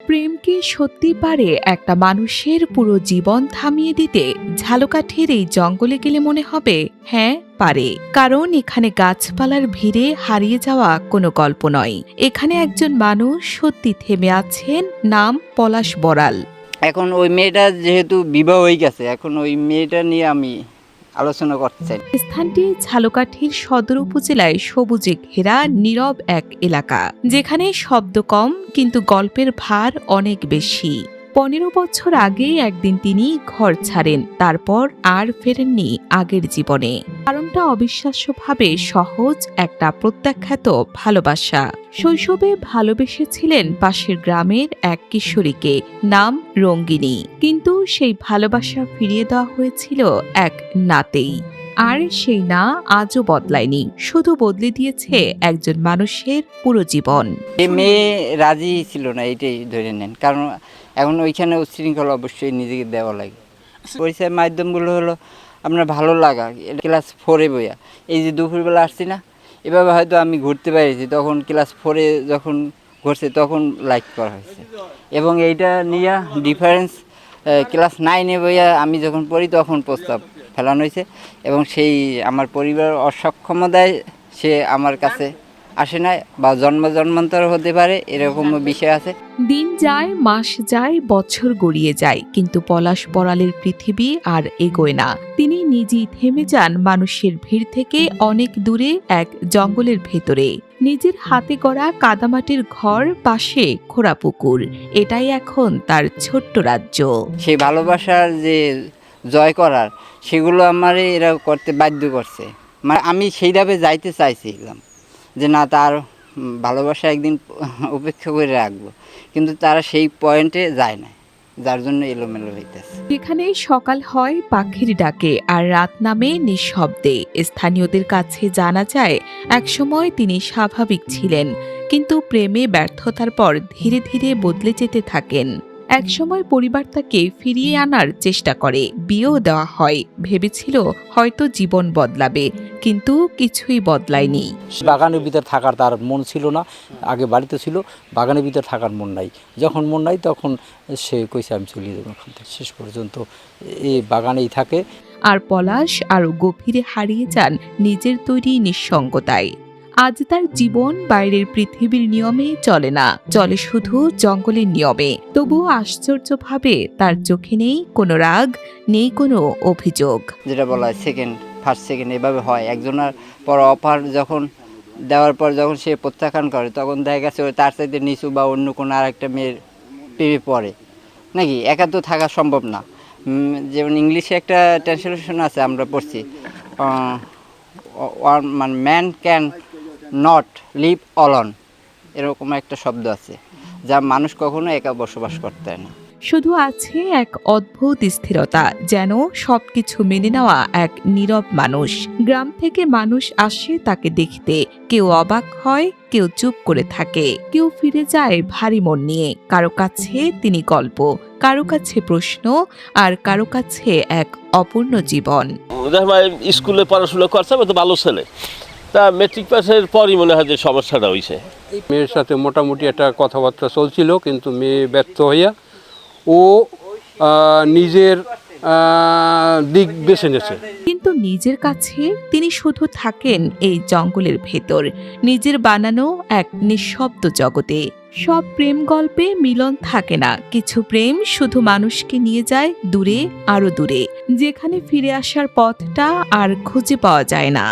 প্রেম কি সত্যি পারে একটা মানুষের পুরো জীবন থামিয়ে দিতে? ঝালকাঠির এই জঙ্গলে গেলে মনে হবে হ্যাঁ পারে, কারণ এখানে গাছপালার ভিড়ে হারিয়ে যাওয়া কোনো গল্প নয়। এখানে একজন মানুষ সত্যি থেমে আছেন, নাম পলাশ বড়াল। এখন ওই মেয়েটা যেহেতু বিবাহ হয়ে গেছে, এখন ওই মেয়েটা নিয়ে আমি আলোচনা করতে চাই। স্থানটি ঝালকাঠির সদর উপজেলায় সবুজে ঘেরা নীরব এক এলাকা, যেখানে শব্দ কম কিন্তু গল্পের ভার অনেক বেশি। 15 বছর আগে একদিন তিনি ঘর ছাড়েন, তারপর আর ফেরেননি আগের জীবনে। কারণটা অবিশ্বাস্যভাবে সহজ, একটা প্রত্যাখ্যাত ভালোবাসা। শৈশবে ভালোবেসেছিলেন পাশের গ্রামের এক কিশোরীকে, নাম রঙ্গিনী, কিন্তু সেই ভালোবাসা ফিরিয়ে দেওয়া হয়েছিল এক নাতেই। আর সেই না আজও বদলায়নি, শুধু বদলে দিয়েছে একজন মানুষের পুরো জীবন। এই মেয়ে রাজি ছিল না, এটাই ধরে নেন। কারণ এখন ওইখানে উচ্ছৃঙ্খলা অবশ্যই নিজেকে দেওয়া লাগে। পরিচয়ের মাধ্যমগুলো হলো আপনার ভালো লাগা, ক্লাস 4-এ বইয়া এই যে দুপুরবেলা আসছি না, এভাবে হয়তো আমি ঘুরতে পেরেছি, তখন ক্লাস 4-এ যখন ঘুরছে তখন লাইক করা হয়েছে। এবং এইটা নিয়ে ডিফারেন্স ক্লাস 9-এ বইয়া আমি যখন পড়ি তখন প্রস্তাব ফেলানো হয়েছে। এবং সেই আমার পরিবার অসক্ষমতায় সে আমার কাছে আসে না, বা জন্মান্তর হতে পারে, এরকমও বিষয় আছে। দিন যায়, মাস যায়, বছর গড়িয়ে যায়, কিন্তু পলাশ বড়ালের পৃথিবী আর এগোয় না। তিনি নিজেই থেমে যান মানুষের ভিড় থেকে অনেক দূরে, এক জঙ্গলের ভেতরে। নিজের হাতে গড়া কাদামাটির ঘর, পাশে খোঁড়া পুকুর, এটাই এখন তার ছোট্ট রাজ্য। সেই ভালোবাসার যে জয় করার, সেগুলো আমারে এরা করতে বাধ্য করছে। মানে আমি সেইভাবে যাইতে চাইছিলাম যে না, তার ভালোবাসা একদিন উপেক্ষা করে রাখবো, কিন্তু তারা সেই পয়েন্টে যায় না, যার জন্য এলোমেলো হইতেছে। এখানে সকাল হয় পাখির ডাকে আর রাত নামে নিঃশব্দে। স্থানীয়দের কাছে জানা যায় একসময় তিনি স্বাভাবিক ছিলেন, কিন্তু প্রেমে ব্যর্থতার পর ধীরে ধীরে বদলে যেতে থাকেন। একসময় পরিবার তাকে ফিরিয়ে আনার চেষ্টা করে, বিয়েও দেওয়া হয়, ভেবেছিল হয়তো জীবন বদলাবে, কিন্তু কিছুই বদলায়নি। বাগানের ভিতর থাকার তার মন ছিল না, আগে বাড়িতে ছিল, বাগানের ভিতর থাকার মন নাই। যখন মন নাই তখন সে কইছে আমি চলিয়ে দেবো ওখান থেকে, শেষ পর্যন্ত এই বাগানেই থাকে। আর পলাশ আরও গভীরে হারিয়ে যান নিজের তৈরি নিঃসঙ্গতায়। আজ তার জীবন বাইরের পৃথিবীর নিয়মে চলে না, চলে শুধু জঙ্গলের নিয়মে। তবুও আশ্চর্যভাবে তার চোখে নেই কোনো রাগ, নেই কোনো অভিযোগ। যেটা বলা হয় ফার্স্ট সেকেন্ড এভাবে হয়। একজনের পর অফার যখন দেওয়ার পর যখন সে প্রত্যাখ্যান করে, তখন দেখা গেছে তার চাইতে নিচু বা অন্য কোনো আরেকটা মেয়ের প্রেমে পড়ে নাকি। একা তো থাকা সম্ভব না। যেমন ইংলিশে একটা ট্রান্সলেশন আছে, আমরা পড়ছি, মানে man can not live alone, এরকম একটা শব্দ আছে, যা মানুষ কখনো একা বসবাস করতে হয় না। শুধু আছে এক অদ্ভুত স্থিরতা, যেন সবকিছু মেনে নেওয়া এক নীরব মানুষ। গ্রাম থেকে মানুষ আসে তাকে দেখতে, কেউ অবাক হয়, কেউ চুপ করে থাকে, কেউ ফিরে যায় ভারী মন নিয়ে। কারো কাছে তিনি গল্প, কারো কাছে প্রশ্ন, আর কারো কাছে এক অপূর্ণ জীবন। স্কুলে পড়াশোনা করছে, তো ভালো ছেলে, তা মেট্রিক পাসের পরই মনে হয় যে সমস্যাটা হয়েছে। মেয়ের সাথে মোটামুটি একটা কথাবার্তা চলছিল, কিন্তু মেয়ে ব্যর্থ হইয়া ও নিজের দিক বেছে নিয়েছে। কিন্তু নিজের কাছে তিনি শুধু থাকেন এই জঙ্গলের ভেতর, নিজের বানানো এক নিঃশব্দ জগতে। সব প্রেম গল্পে মিলন থাকে না, কিছু প্রেম শুধু মানুষকে নিয়ে যায় দূরে, আরো দূরে, যেখানে ফিরে আসার পথটা আর খুঁজে পাওয়া যায় না।